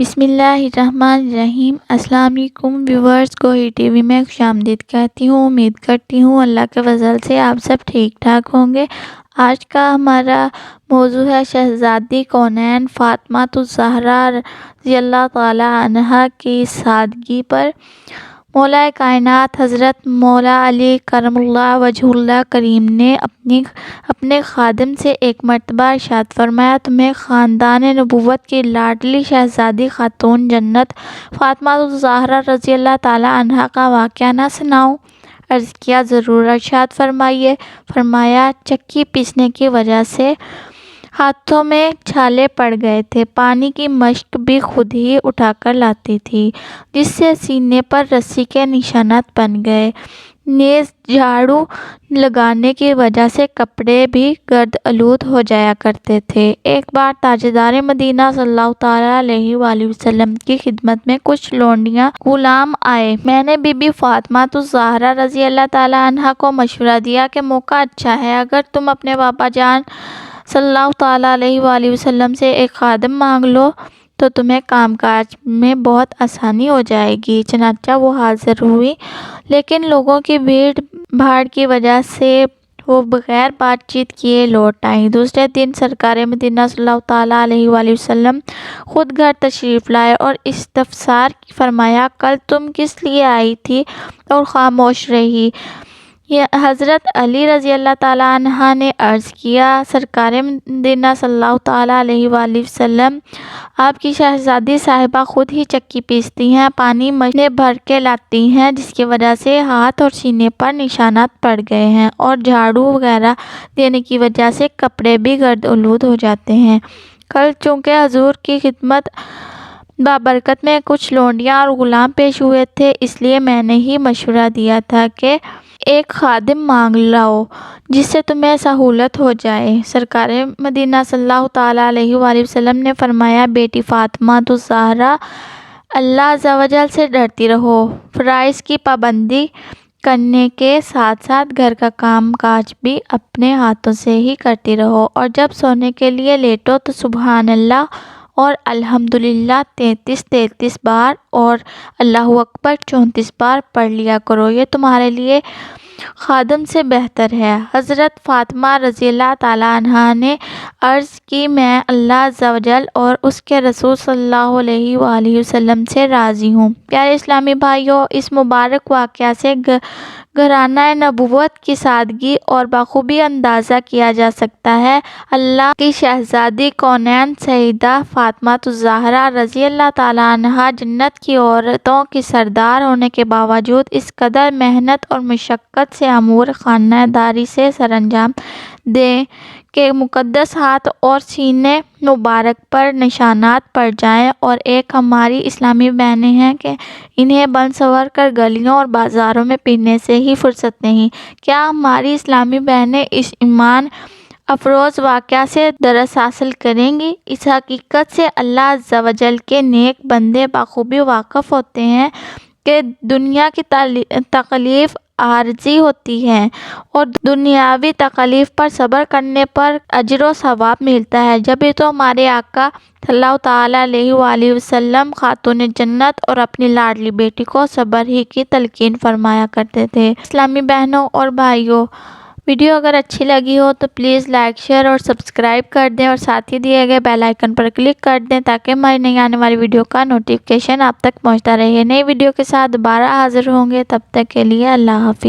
بسم اللہ الرحمن الرحیم۔ السلام علیکم ویورز، کوہی ٹی وی میں خوش آمدید کہتی ہوں۔ امید کرتی ہوں اللہ کے فضل سے آپ سب ٹھیک ٹھاک ہوں گے۔ آج کا ہمارا موضوع ہے شہزادی کونین فاطمۃ الزہرا رضی اللہ تعالی عنہا کی سادگی پر۔ مولا کائنات حضرت مولا علی کرم اللہ وجہ اللہ کریم نے اپنے خادم سے ایک مرتبہ ارشاد فرمایا، تمہیں خاندان نبوت کی لاڈلی شہزادی خاتون جنت فاطمۃ الزہرا رضی اللہ تعالی عنہا کا واقعہ نہ سناؤں؟ عرض کیا ضرور، ارشاد فرمائیے۔ فرمایا، چکی پیسنے کی وجہ سے ہاتھوں میں چھالے پڑ گئے تھے، پانی کی مشک بھی خود ہی اٹھا کر لاتی تھی، جس سے سینے پر رسی کے نشانات بن گئے، نیز جھاڑو لگانے کی وجہ سے کپڑے بھی گرد آلود ہو جایا کرتے تھے۔ ایک بار تاجدار مدینہ صلی اللہ تعالیٰ علیہ وآلہ وسلم کی خدمت میں کچھ لونڈیاں غلام آئے۔ میں نے بی بی فاطمۃ الزہرا رضی اللہ تعالیٰ عنہا کو مشورہ دیا کہ موقع اچھا ہے، اگر تم اپنے بابا جان صلی اللہ تعالیٰ علیہ وآلہ وسلم سے ایک خادم مانگ لو تو تمہیں کام کاج میں بہت آسانی ہو جائے گی۔ چنانچہ وہ حاضر ہوئی، لیکن لوگوں کی بھیڑ بھاڑ کی وجہ سے وہ بغیر بات چیت کیے لوٹ آئیں۔ دوسرے دن سرکار مدینہ صلی اللہ تعالیٰ علیہ وآلہ وسلم خود گھر تشریف لائے اور استفسار فرمایا، کل تم کس لیے آئی تھی اور خاموش رہی؟ حضرت علی رضی اللہ تعالیٰ عنہ نے عرض کیا، سرکار مدینہ صلی اللہ تعالیٰ علیہ وآلہ وسلم، آپ کی شہزادی صاحبہ خود ہی چکی پیستی ہیں، پانی مشکیں بھر کے لاتی ہیں، جس کی وجہ سے ہاتھ اور سینے پر نشانات پڑ گئے ہیں، اور جھاڑو وغیرہ دینے کی وجہ سے کپڑے بھی گرد آلود ہو جاتے ہیں۔ کل چونکہ حضور کی خدمت بابرکت میں کچھ لونڈیاں اور غلام پیش ہوئے تھے، اس لیے میں نے ہی مشورہ دیا تھا کہ ایک خادم مانگ لاؤ جس سے تمہیں سہولت ہو جائے۔ سرکار مدینہ صلی اللہ تعالیٰ علیہ وآلہ وسلم نے فرمایا، بیٹی فاطمۃ الزہرا، اللہ عز و جل سے ڈرتی رہو، فرائض کی پابندی کرنے کے ساتھ ساتھ گھر کا کام کاج بھی اپنے ہاتھوں سے ہی کرتی رہو، اور جب سونے کے لیے لیٹو تو سبحان اللہ اور الحمدللہ 33 بار اور اللہ اکبر 34 بار پڑھ لیا کرو، یہ تمہارے لیے خادم سے بہتر ہے۔ حضرت فاطمہ رضی اللہ تعالیٰ عنہا نے عرض کی، میں اللہ عز و جل اور اس کے رسول صلی اللہ علیہ وآلہ وسلم سے راضی ہوں۔ پیارے اسلامی بھائیوں، اس مبارک واقعہ سے گھرانہ نبوت کی سادگی اور بخوبی اندازہ کیا جا سکتا ہے۔ اللہ کی شہزادی کونین سیدہ فاطمۃ الزہرا رضی اللہ تعالیٰ عنہا جنت کی عورتوں کی سردار ہونے کے باوجود اس قدر محنت اور مشقت سے امور خانہ داری سے سر انجام دیں کہ مقدس ہاتھ اور سینے مبارک پر نشانات پڑ جائیں، اور ایک ہماری اسلامی بہنیں ہیں کہ انہیں بن سنور کر گلیوں اور بازاروں میں پھرنے سے ہی فرصت نہیں۔ کیا ہماری اسلامی بہنیں اس ایمان افروز واقعہ سے درس حاصل کریں گی؟ اس حقیقت سے اللہ عز و جل کے نیک بندے بخوبی واقف ہوتے ہیں کہ دنیا کی تکالیف عارضی ہوتی ہیں، اور دنیاوی تکالیف پر صبر کرنے پر اجر و ثواب ملتا ہے۔ جبھی تو ہمارے آقا صلی اللہ تعالیٰ علیہ وآلہ وسلم خاتون جنت اور اپنی لاڈلی بیٹی کو صبر ہی کی تلقین فرمایا کرتے تھے۔ اسلامی بہنوں اور بھائیوں، ویڈیو اگر اچھی لگی ہو تو پلیز لائک، شیئر اور سبسکرائب کر دیں، اور ساتھ ہی دیے گئے بیل آئیکن پر کلک کر دیں تاکہ ہماری نئی آنے والی ویڈیو کا نوٹیفیکیشن آپ تک پہنچتا رہے۔ نئی ویڈیو کے ساتھ دوبارہ حاضر ہوں گے، تب تک کے لیے اللہ حافظ۔